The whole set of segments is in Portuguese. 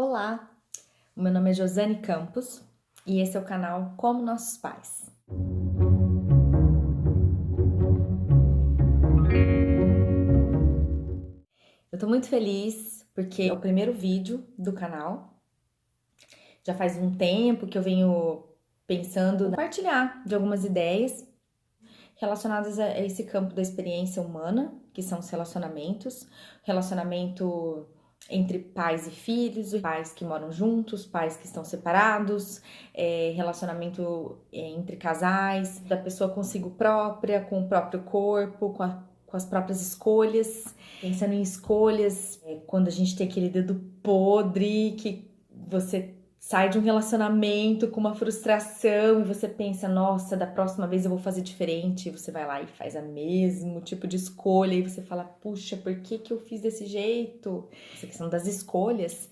Olá, o meu nome é Josane Campos e esse é o canal Como Nossos Pais. Eu tô muito feliz porque é o primeiro vídeo do canal. Já faz um tempo que eu venho pensando em compartilhar de algumas ideias relacionadas a esse campo da experiência humana, que são os relacionamentos, relacionamento entre pais e filhos, pais que moram juntos, pais que estão separados, relacionamento entre casais, da pessoa consigo própria, com o próprio corpo, com as próprias escolhas. Pensando em escolhas, quando a gente tem aquele dedo podre, que você sai de um relacionamento com uma frustração e você pensa, nossa, da próxima vez eu vou fazer diferente. E você vai lá e faz a mesmo tipo de escolha e você fala, puxa, por que eu fiz desse jeito? Essa questão das escolhas,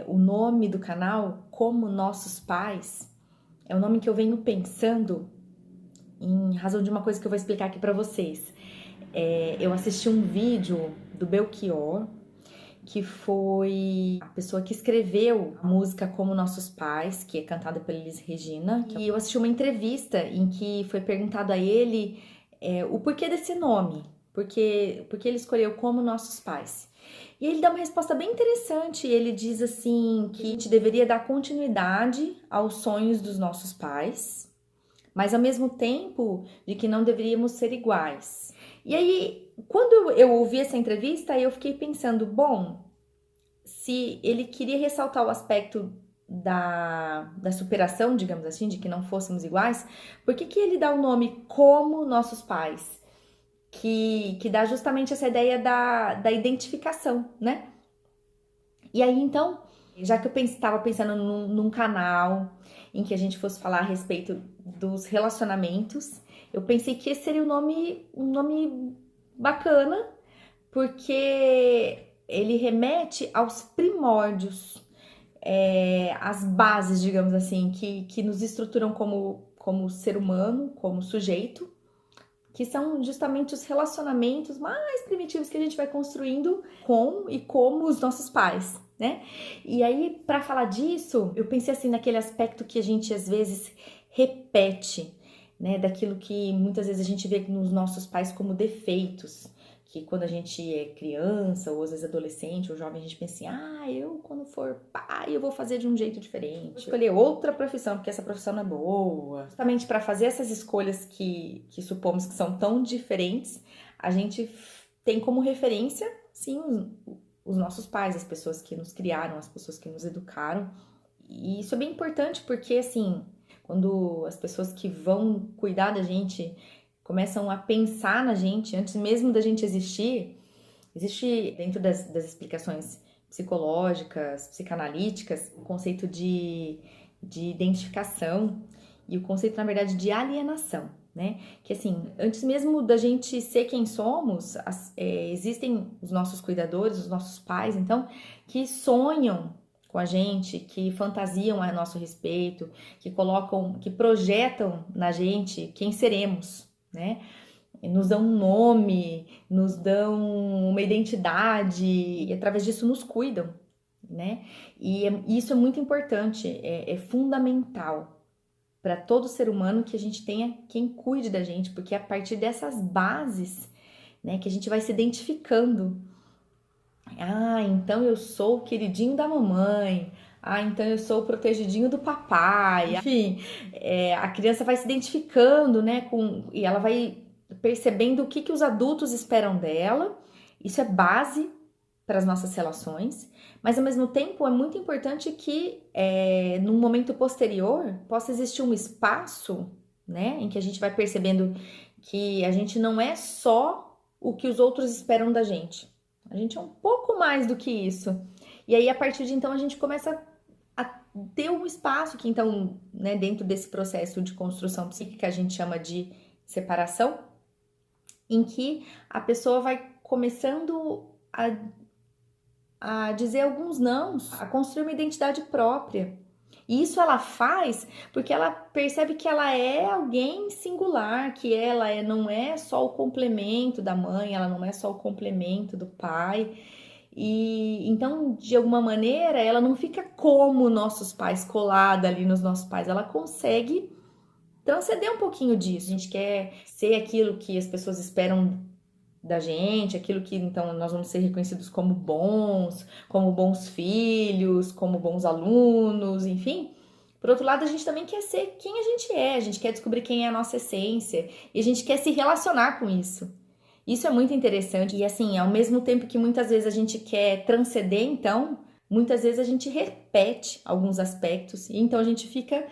o nome do canal, Como Nossos Pais, é o nome que eu venho pensando em razão de uma coisa que eu vou explicar aqui pra vocês. Eu assisti um vídeo do Belchior, que foi a pessoa que escreveu a música Como Nossos Pais, que é cantada pela Elis Regina. E eu assisti uma entrevista em que foi perguntado a ele o porquê desse nome, porque ele escolheu Como Nossos Pais. E ele dá uma resposta bem interessante, ele diz assim que a gente deveria dar continuidade aos sonhos dos nossos pais, mas ao mesmo tempo de que não deveríamos ser iguais. E aí, quando eu ouvi essa entrevista, eu fiquei pensando, bom, se ele queria ressaltar o aspecto da superação, digamos assim, de que não fôssemos iguais, por que ele dá o nome Como Nossos Pais? Que dá justamente essa ideia da identificação, né? E aí, então, já que eu estava pensando num canal em que a gente fosse falar a respeito dos relacionamentos, eu pensei que esse seria um nome bacana, porque ele remete aos primórdios, às bases, digamos assim, que nos estruturam como ser humano, como sujeito, que são justamente os relacionamentos mais primitivos que a gente vai construindo com e como os nossos pais, né? E aí, para falar disso, eu pensei assim naquele aspecto que a gente às vezes repete, né? Daquilo que muitas vezes a gente vê nos nossos pais como defeitos, que quando a gente é criança, ou às vezes adolescente ou jovem, a gente pensa assim, eu quando for pai, eu vou fazer de um jeito diferente, vou escolher outra profissão, porque essa profissão não é boa. Justamente para fazer essas escolhas que supomos que são tão diferentes, a gente tem como referência, sim, os nossos pais, as pessoas que nos criaram, as pessoas que nos educaram. E isso é bem importante porque, assim, quando as pessoas que vão cuidar da gente começam a pensar na gente, antes mesmo da gente existir, existe dentro das explicações psicológicas, psicanalíticas, o conceito de identificação e o conceito, na verdade, de alienação, né? Que assim, antes mesmo da gente ser quem somos, existem os nossos cuidadores, os nossos pais, então, que sonham com a gente, que fantasiam a nosso respeito, que colocam, que projetam na gente quem seremos, né? Nos dão um nome, nos dão uma identidade e através disso nos cuidam, né? E isso é muito importante, é fundamental para todo ser humano que a gente tenha quem cuide da gente, porque é a partir dessas bases, né, que a gente vai se identificando. Então eu sou o queridinho da mamãe. Então eu sou o protegidinho do papai. Enfim, a criança vai se identificando, né, e ela vai percebendo o que os adultos esperam dela. Isso é base para as nossas relações, mas ao mesmo tempo é muito importante que num momento posterior possa existir um espaço, né, em que a gente vai percebendo que a gente não é só o que os outros esperam da gente. A gente é um pouco mais do que isso. E aí, a partir de então, a gente começa a ter um espaço que, então, né, dentro desse processo de construção psíquica, a gente chama de separação, em que a pessoa vai começando a dizer alguns nãos, a construir uma identidade própria. E isso ela faz porque ela percebe que ela é alguém singular, que não é só o complemento da mãe, ela não é só o complemento do pai. E então, de alguma maneira, ela não fica como nossos pais, colada ali nos nossos pais, ela consegue transcender um pouquinho disso. A gente quer ser aquilo que as pessoas esperam da gente, aquilo que então nós vamos ser reconhecidos como bons filhos, como bons alunos, enfim. Por outro lado, a gente também quer ser quem a gente é, a gente quer descobrir quem é a nossa essência e a gente quer se relacionar com isso. Isso é muito interessante e assim, ao mesmo tempo que muitas vezes a gente quer transcender, então, muitas vezes a gente repete alguns aspectos e então a gente fica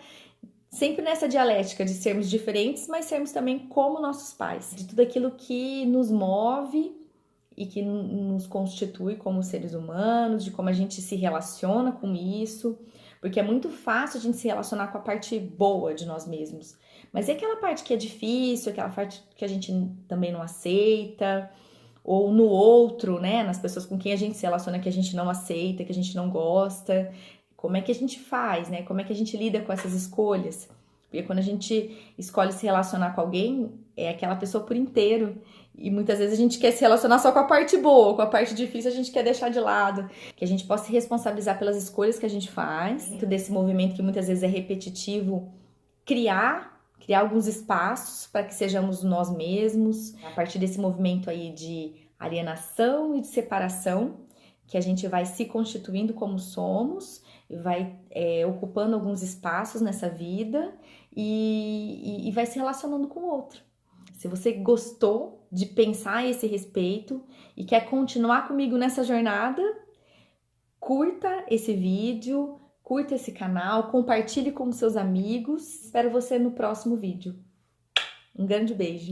sempre nessa dialética de sermos diferentes, mas sermos também como nossos pais, de tudo aquilo que nos move e que nos constitui como seres humanos, de como a gente se relaciona com isso, porque é muito fácil a gente se relacionar com a parte boa de nós mesmos, mas é aquela parte que é difícil, aquela parte que a gente também não aceita, ou no outro, né, nas pessoas com quem a gente se relaciona que a gente não aceita, que a gente não gosta. Como é que a gente faz, né? Como é que a gente lida com essas escolhas? Porque quando a gente escolhe se relacionar com alguém, é aquela pessoa por inteiro. E muitas vezes a gente quer se relacionar só com a parte boa, com a parte difícil a gente quer deixar de lado. Que a gente possa se responsabilizar pelas escolhas que a gente faz, dentro desse movimento que muitas vezes é repetitivo, criar alguns espaços para que sejamos nós mesmos, a partir desse movimento aí de alienação e de separação, que a gente vai se constituindo como somos, vai ocupando alguns espaços nessa vida e vai se relacionando com o outro. Se você gostou de pensar a esse respeito e quer continuar comigo nessa jornada, curta esse vídeo, curta esse canal, compartilhe com seus amigos. Espero você no próximo vídeo. Um grande beijo!